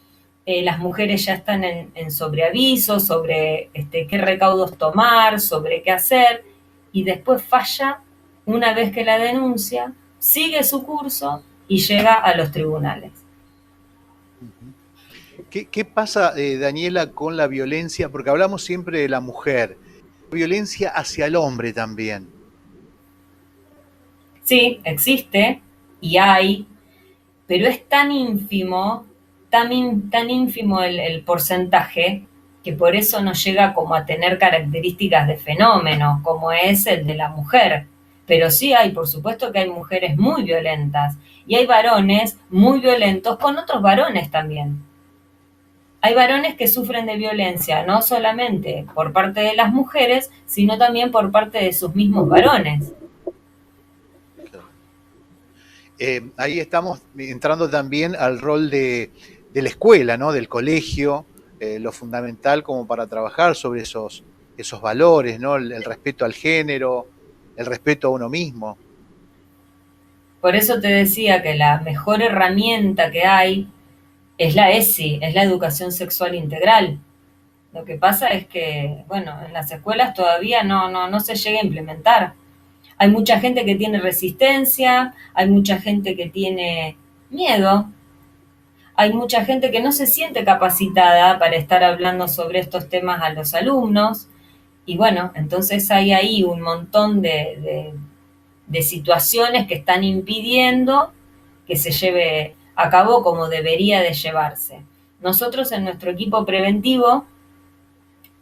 las mujeres ya están en sobreaviso sobre qué recaudos tomar, sobre qué hacer, y después falla una vez que la denuncia, sigue su curso y llega a los tribunales. ¿Qué pasa, Daniela, con la violencia? Porque hablamos siempre de la mujer, violencia hacia el hombre también. Sí, existe y hay, pero es tan ínfimo el porcentaje, que por eso no llega como a tener características de fenómeno, como es el de la mujer. Pero sí hay, por supuesto que hay mujeres muy violentas, y hay varones muy violentos con otros varones también. Hay varones que sufren de violencia, no solamente por parte de las mujeres, sino también por parte de sus mismos varones. Ahí estamos entrando también al rol de la escuela, ¿no? Del colegio, lo fundamental como para trabajar sobre esos valores, ¿no? El respeto al género, el respeto a uno mismo. Por eso te decía que la mejor herramienta que hay es la ESI, es la educación sexual integral. Lo que pasa es que, en las escuelas todavía no se llega a implementar. Hay mucha gente que tiene resistencia, hay mucha gente que tiene miedo, hay mucha gente que no se siente capacitada para estar hablando sobre estos temas a los alumnos, y entonces hay ahí un montón de situaciones que están impidiendo que se lleve a cabo como debería de llevarse. Nosotros en nuestro equipo preventivo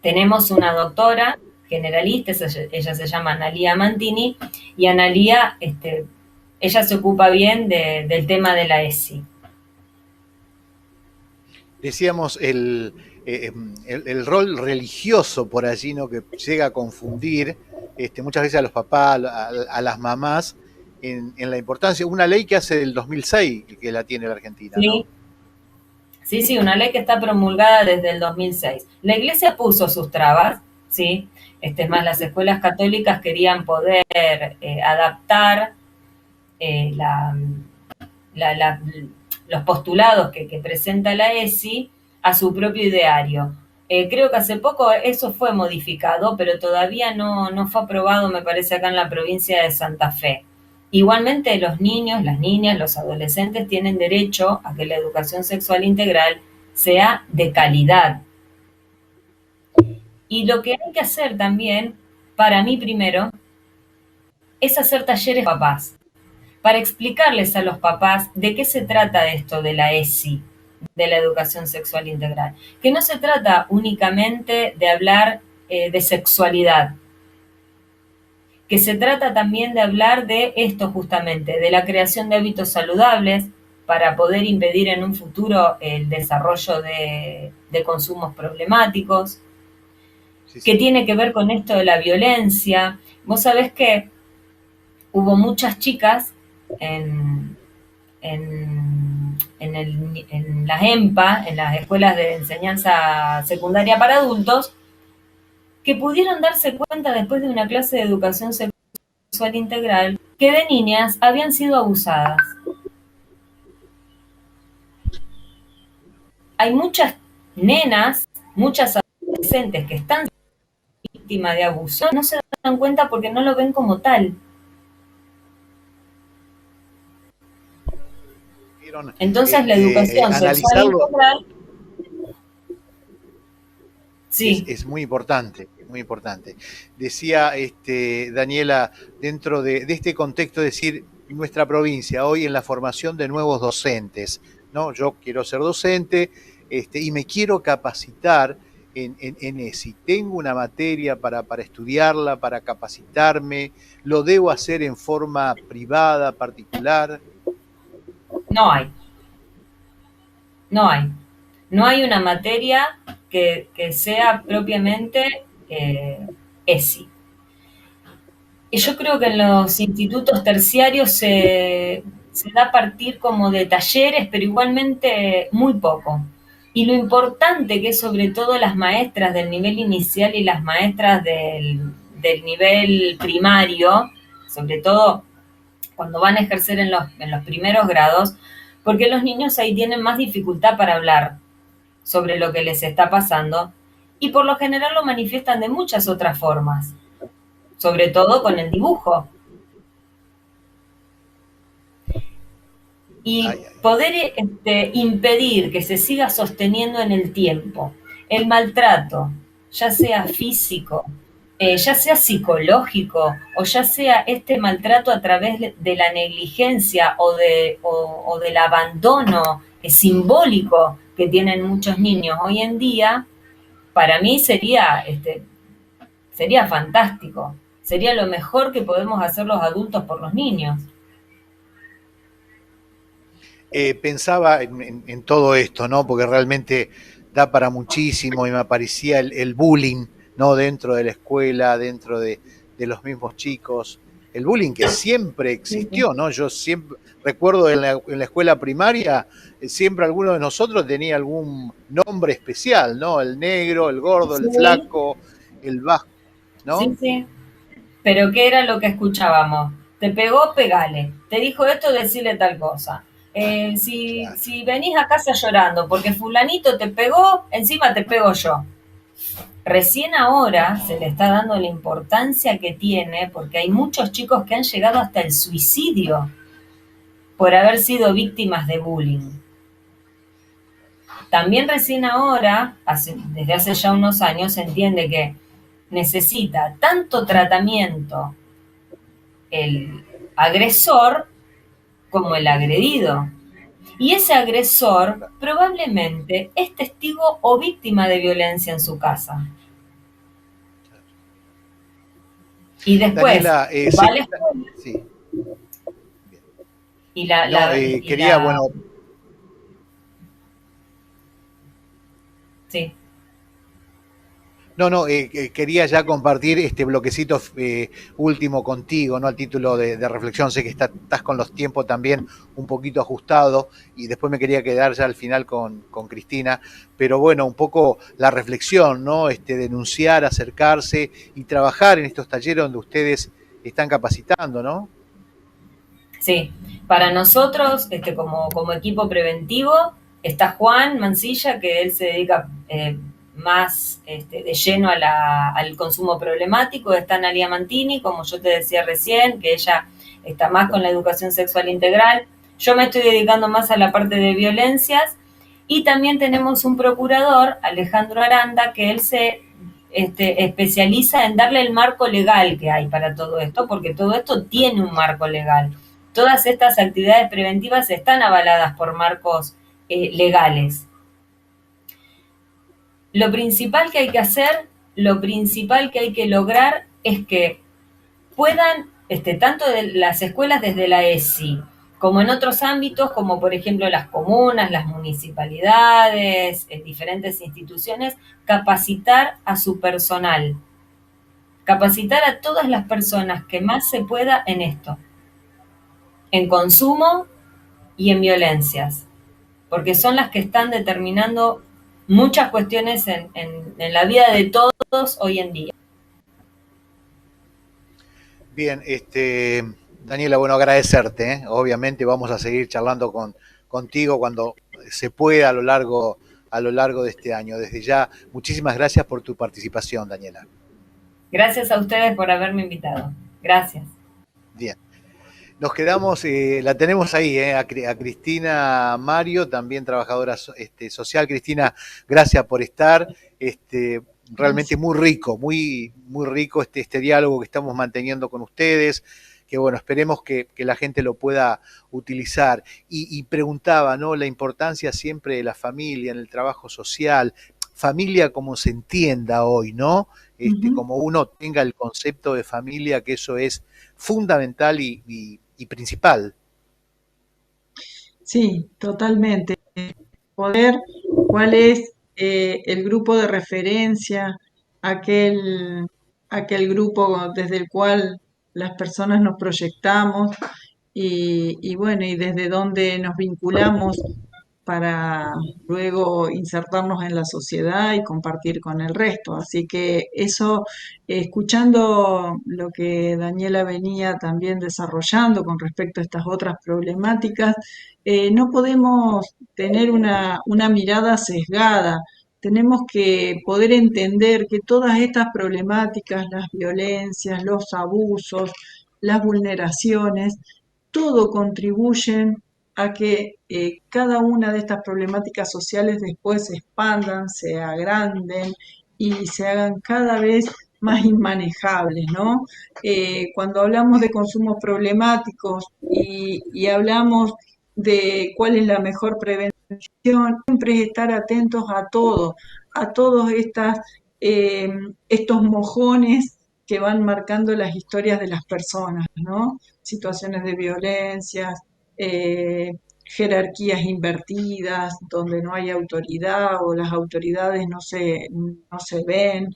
tenemos una doctora generalista, ella se llama Analía Mantini, y Analía, ella se ocupa bien del tema de la ESI. Decíamos el rol religioso por allí, ¿no? Que llega a confundir muchas veces a los papás, a las mamás, en la importancia. Una ley que hace del 2006 que la tiene la Argentina, ¿no? Sí. Sí, una ley que está promulgada desde el 2006. La Iglesia puso sus trabas, ¿sí? Es más, las escuelas católicas querían poder adaptar los postulados que presenta la ESI a su propio ideario. Creo que hace poco eso fue modificado, pero todavía no fue aprobado, me parece, acá en la provincia de Santa Fe. Igualmente, los niños, las niñas, los adolescentes tienen derecho a que la educación sexual integral sea de calidad. Y lo que hay que hacer también, para mí primero, es hacer talleres papás, para explicarles a los papás de qué se trata esto de la ESI, de la educación sexual integral. Que no se trata únicamente de hablar de sexualidad, que se trata también de hablar de esto justamente, de la creación de hábitos saludables para poder impedir en un futuro el desarrollo de consumos problemáticos, que tiene que ver con esto de la violencia. Vos sabés que hubo muchas chicas en las EMPA, en las escuelas de enseñanza secundaria para adultos, que pudieron darse cuenta después de una clase de educación sexual integral que de niñas habían sido abusadas. Hay muchas nenas, muchas adolescentes que están víctimas de abuso, no se dan cuenta porque no lo ven como tal. Entonces la educación sexual integral sí. Es muy importante, muy importante. Decía Daniela, dentro de este contexto, decir, nuestra provincia hoy en la formación de nuevos docentes, ¿no? Yo quiero ser docente y me quiero capacitar en ESI. Tengo una materia para estudiarla, para capacitarme, lo debo hacer en forma privada, particular. No hay. No hay una materia que sea propiamente ESI. Y yo creo que en los institutos terciarios se da a partir como de talleres, pero igualmente muy poco. Y lo importante que es sobre todo las maestras del nivel inicial y las maestras del nivel primario, sobre todo cuando van a ejercer en los primeros grados, porque los niños ahí tienen más dificultad para hablar sobre lo que les está pasando y por lo general lo manifiestan de muchas otras formas, sobre todo con el dibujo. Y poder impedir que se siga sosteniendo en el tiempo el maltrato, ya sea físico, ya sea psicológico o ya sea este maltrato a través de la negligencia o del abandono simbólico que tienen muchos niños hoy en día, para mí sería fantástico. Sería lo mejor que podemos hacer los adultos por los niños. Pensaba en todo esto, ¿no? Porque realmente da para muchísimo y me aparecía el bullying, ¿no? Dentro de la escuela, dentro de los mismos chicos. El bullying que siempre existió, ¿no? Yo siempre recuerdo en la escuela primaria, siempre alguno de nosotros tenía algún nombre especial, ¿no? El negro, el gordo, el flaco, el bajo, ¿no? Sí, sí. Pero ¿qué era lo que escuchábamos? Te pegó, pegale. Te dijo esto, decirle tal cosa. Si venís a casa llorando porque fulanito te pegó, encima te pego yo. Recién ahora se le está dando la importancia que tiene porque hay muchos chicos que han llegado hasta el suicidio por haber sido víctimas de bullying. También recién ahora, desde hace ya unos años, se entiende que necesita tanto tratamiento el agresor como el agredido. Y ese agresor probablemente es testigo o víctima de violencia en su casa. Y después, Daniela, ¿vale? Sí. Y bueno. Sí. No, quería ya compartir este bloquecito último contigo, ¿no? A título de reflexión. Sé que estás con los tiempos también un poquito ajustado y después me quería quedar ya al final con Cristina, pero bueno, un poco la reflexión, ¿no? Denunciar, acercarse y trabajar en estos talleres donde ustedes están capacitando, ¿no? Sí, para nosotros, como equipo preventivo, está Juan Mancilla, que él se dedica más de lleno al consumo problemático. Está Analia Mantini, como yo te decía recién, que ella está más con la educación sexual integral. Yo me estoy dedicando más a la parte de violencias. Y también tenemos un procurador, Alejandro Aranda, que él se especializa en darle el marco legal que hay para todo esto, porque todo esto tiene un marco legal. Todas estas actividades preventivas están avaladas por marcos legales. Lo principal que hay que hacer, lo principal que hay que lograr es que puedan, tanto de las escuelas desde la ESI, como en otros ámbitos, como por ejemplo las comunas, las municipalidades, diferentes instituciones, capacitar a su personal, capacitar a todas las personas que más se pueda en esto, en consumo y en violencias, porque son las que están determinando muchas cuestiones en la vida de todos hoy en día. Bien, Daniela, bueno, agradecerte, ¿eh? Obviamente vamos a seguir charlando contigo cuando se pueda a lo largo de este año. Desde ya, muchísimas gracias por tu participación, Daniela. Gracias a ustedes por haberme invitado. Gracias. Bien. Nos quedamos, la tenemos ahí, a Cristina Mario, también trabajadora social. Cristina, gracias por estar. Realmente muy rico, muy rico este diálogo que estamos manteniendo con ustedes, que bueno, esperemos que la gente lo pueda utilizar. Y preguntaba, ¿no? La importancia siempre de la familia en el trabajo social, familia como se entienda hoy, ¿no? Como uno tenga el concepto de familia, que eso es fundamental y principal. Sí, totalmente. Poder, ¿cuál es el grupo de referencia, aquel grupo desde el cual las personas nos proyectamos y bueno, y desde donde nos vinculamos para luego insertarnos en la sociedad y compartir con el resto? Así que eso, escuchando lo que Daniela venía también desarrollando con respecto a estas otras problemáticas, no podemos tener una mirada sesgada. Tenemos que poder entender que todas estas problemáticas, las violencias, los abusos, las vulneraciones, todo contribuyen a que cada una de estas problemáticas sociales después se expandan, se agranden y se hagan cada vez más inmanejables, ¿no? Cuando hablamos de consumos problemáticos y hablamos de cuál es la mejor prevención, siempre es estar atentos a todos estos mojones que van marcando las historias de las personas, ¿no? Situaciones de violencia, jerarquías invertidas, donde no hay autoridad o las autoridades no se ven,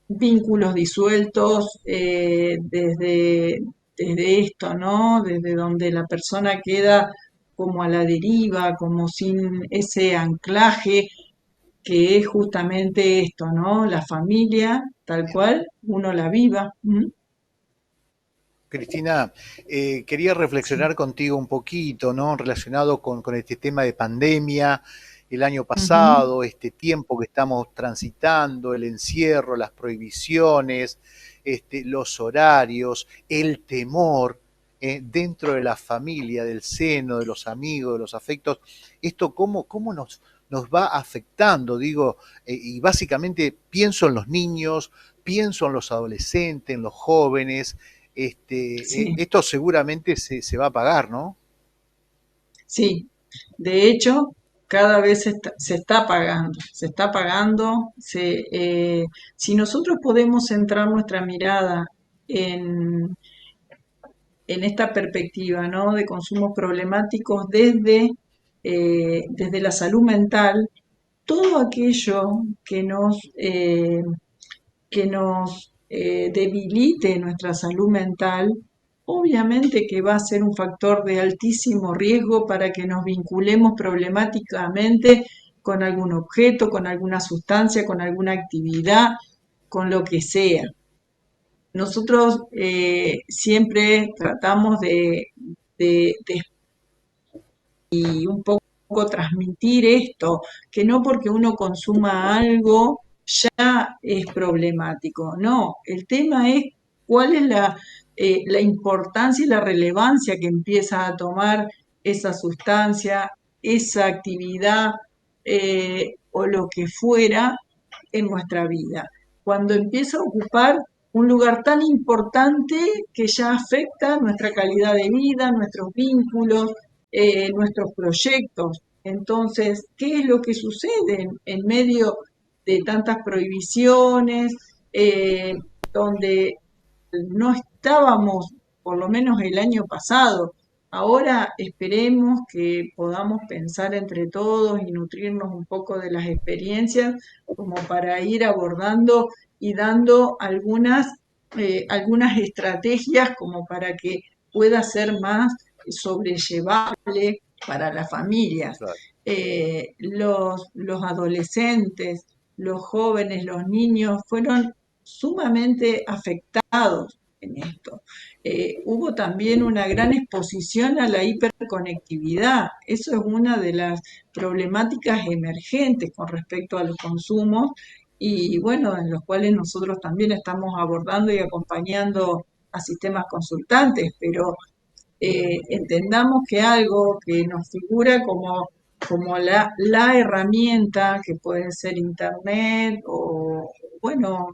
vínculos disueltos desde esto, ¿no? Desde donde la persona queda como a la deriva, como sin ese anclaje que es justamente esto, ¿no? La familia, tal cual uno la viva. Cristina, quería reflexionar contigo un poquito, ¿no? Relacionado con este tema de pandemia, el año pasado, este tiempo que estamos transitando, el encierro, las prohibiciones, los horarios, el temor dentro de la familia, del seno, de los amigos, de los afectos. Esto cómo nos va afectando, digo, y básicamente pienso en los niños, pienso en los adolescentes, en los jóvenes. Sí. Esto seguramente se va a pagar, ¿no? Sí, de hecho, cada vez se está pagando. Si nosotros podemos centrar nuestra mirada en, en esta perspectiva, ¿no? De consumos problemáticos desde la salud mental, todo aquello que nos debilite nuestra salud mental, obviamente que va a ser un factor de altísimo riesgo para que nos vinculemos problemáticamente con algún objeto, con alguna sustancia, con alguna actividad, con lo que sea. Nosotros siempre tratamos y un poco transmitir esto, que no porque uno consuma algo ya es problemático, no, el tema es cuál es la importancia y la relevancia que empieza a tomar esa sustancia, esa actividad o lo que fuera en nuestra vida. Cuando empieza a ocupar un lugar tan importante que ya afecta nuestra calidad de vida, nuestros vínculos, nuestros proyectos. Entonces, ¿qué es lo que sucede en medio de tantas prohibiciones, donde no estábamos, por lo menos el año pasado? Ahora esperemos que podamos pensar entre todos y nutrirnos un poco de las experiencias como para ir abordando y dando algunas estrategias como para que pueda ser más sobrellevable para las familias. Claro. Los adolescentes, los jóvenes, los niños fueron sumamente afectados en esto. Hubo también una gran exposición a la hiperconectividad. Eso es una de las problemáticas emergentes con respecto a los consumos y bueno, en los cuales nosotros también estamos abordando y acompañando a sistemas consultantes, pero entendamos que algo que nos figura como la herramienta que puede ser internet o bueno,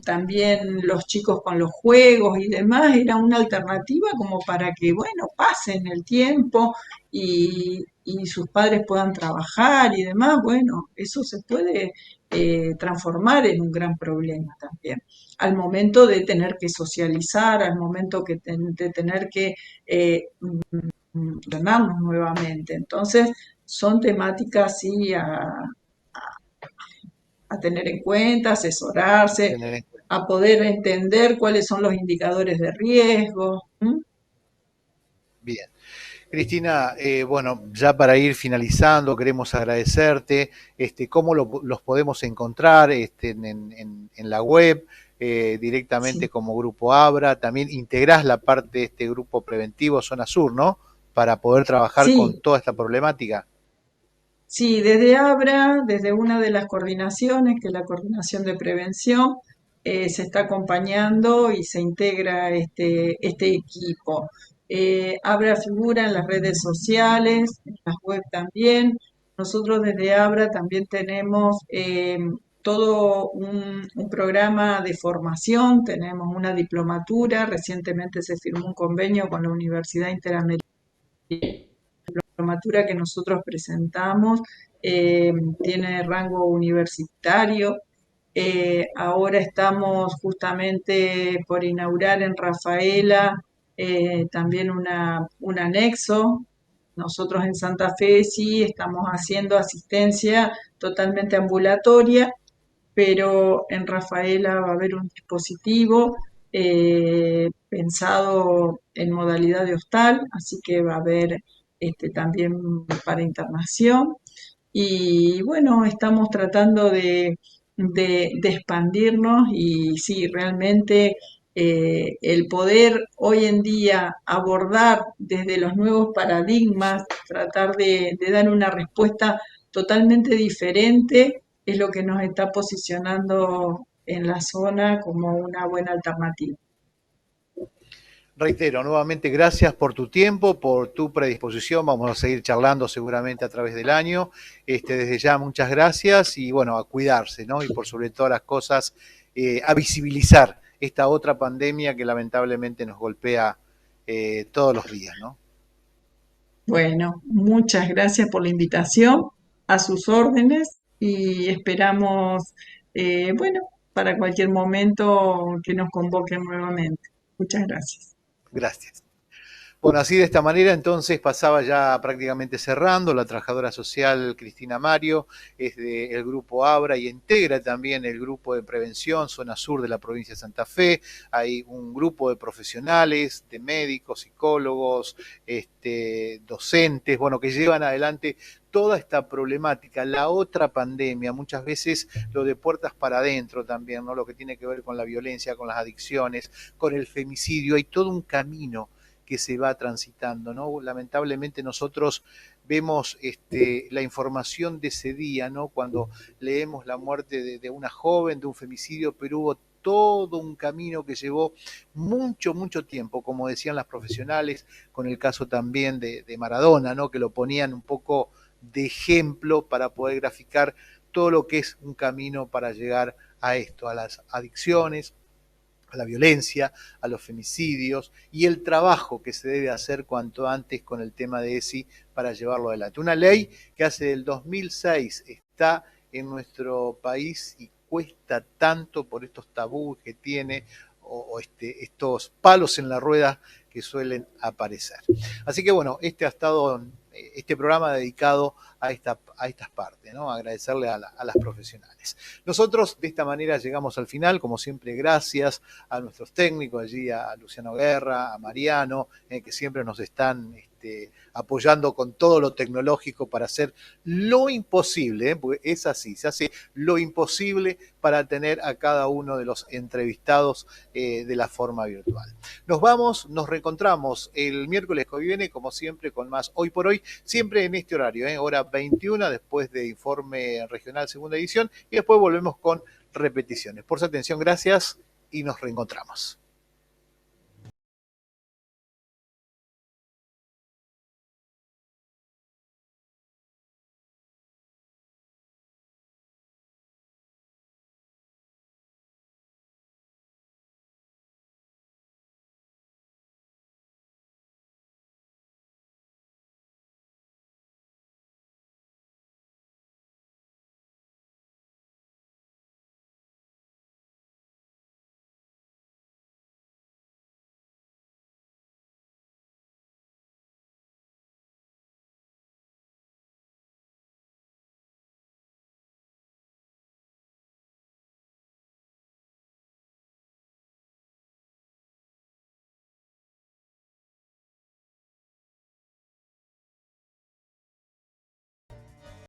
también los chicos con los juegos y demás, era una alternativa como para que, bueno, pasen el tiempo y sus padres puedan trabajar y demás, bueno, eso se puede transformar en un gran problema también. Al momento de tener que socializar, al momento de tener que entrenarnos nuevamente. Entonces, son temáticas sí a tener en cuenta, asesorarse, a poder entender cuáles son los indicadores de riesgo. Bien. Cristina, bueno, ya para ir finalizando, queremos agradecerte. ¿Cómo los podemos encontrar en la web? Directamente Sí. como Grupo Abra. También integrás la parte de este grupo preventivo Zona Sur, ¿no? Para poder trabajar Sí. con toda esta problemática. Sí, desde ABRA, desde una de las coordinaciones, que es la coordinación de prevención, se está acompañando y se integra este equipo. ABRA figura en las redes sociales, en las web también. Nosotros desde ABRA también tenemos todo un programa de formación, tenemos una diplomatura, recientemente se firmó un convenio con la Universidad Interamericana. La diplomatura que nosotros presentamos tiene rango universitario. Ahora estamos justamente por inaugurar en Rafaela también un anexo. Nosotros en Santa Fe sí estamos haciendo asistencia totalmente ambulatoria, pero en Rafaela va a haber un dispositivo pensado en modalidad de hostal, así que va a haber también para internación. Y bueno, estamos tratando de expandirnos y sí, realmente el poder hoy en día abordar desde los nuevos paradigmas, tratar de dar una respuesta totalmente diferente, es lo que nos está posicionando en la zona como una buena alternativa. Reitero, nuevamente gracias por tu tiempo, por tu predisposición. Vamos a seguir charlando seguramente a través del año. Desde ya, muchas gracias y bueno, a cuidarse, ¿no? Y por sobre todas las cosas, a visibilizar esta otra pandemia que lamentablemente nos golpea todos los días, ¿no? Bueno, muchas gracias por la invitación, a sus órdenes y esperamos, bueno, para cualquier momento que nos convoquen nuevamente. Muchas gracias. Gracias. Bueno, así de esta manera entonces pasaba ya prácticamente cerrando. La trabajadora social Cristina Mario es del grupo ABRA y integra también el grupo de prevención Zona Sur de la provincia de Santa Fe. Hay un grupo de profesionales, de médicos, psicólogos, docentes, bueno, que llevan adelante toda esta problemática. La otra pandemia, muchas veces lo de puertas para adentro también, ¿no? Lo que tiene que ver con la violencia, con las adicciones, con el femicidio. Hay todo un camino que se va transitando, ¿no? Lamentablemente nosotros vemos la información de ese día, ¿no? Cuando leemos la muerte de una joven, de un femicidio, pero hubo todo un camino que llevó mucho, mucho tiempo, como decían las profesionales, con el caso también de Maradona, ¿no? Que lo ponían un poco de ejemplo para poder graficar todo lo que es un camino para llegar a esto, a las adicciones, a la violencia, a los femicidios y el trabajo que se debe hacer cuanto antes con el tema de ESI para llevarlo adelante. Una ley que hace del 2006 está en nuestro país y cuesta tanto por estos tabúes que tiene o estos palos en la rueda que suelen aparecer. Así que bueno, ha estado este programa dedicado a estas partes, ¿no? Agradecerle a las profesionales. Nosotros de esta manera llegamos al final, como siempre, gracias a nuestros técnicos, allí a Luciano Guerra, a Mariano, que siempre nos están apoyando con todo lo tecnológico para hacer lo imposible, porque es así, se hace lo imposible para tener a cada uno de los entrevistados de la forma virtual. Nos vamos, nos reencontramos el miércoles que viene, como siempre, con más Hoy por Hoy, siempre en este horario, hora 21, después de Informe Regional Segunda Edición, y después volvemos con repeticiones. Por su atención, gracias y nos reencontramos.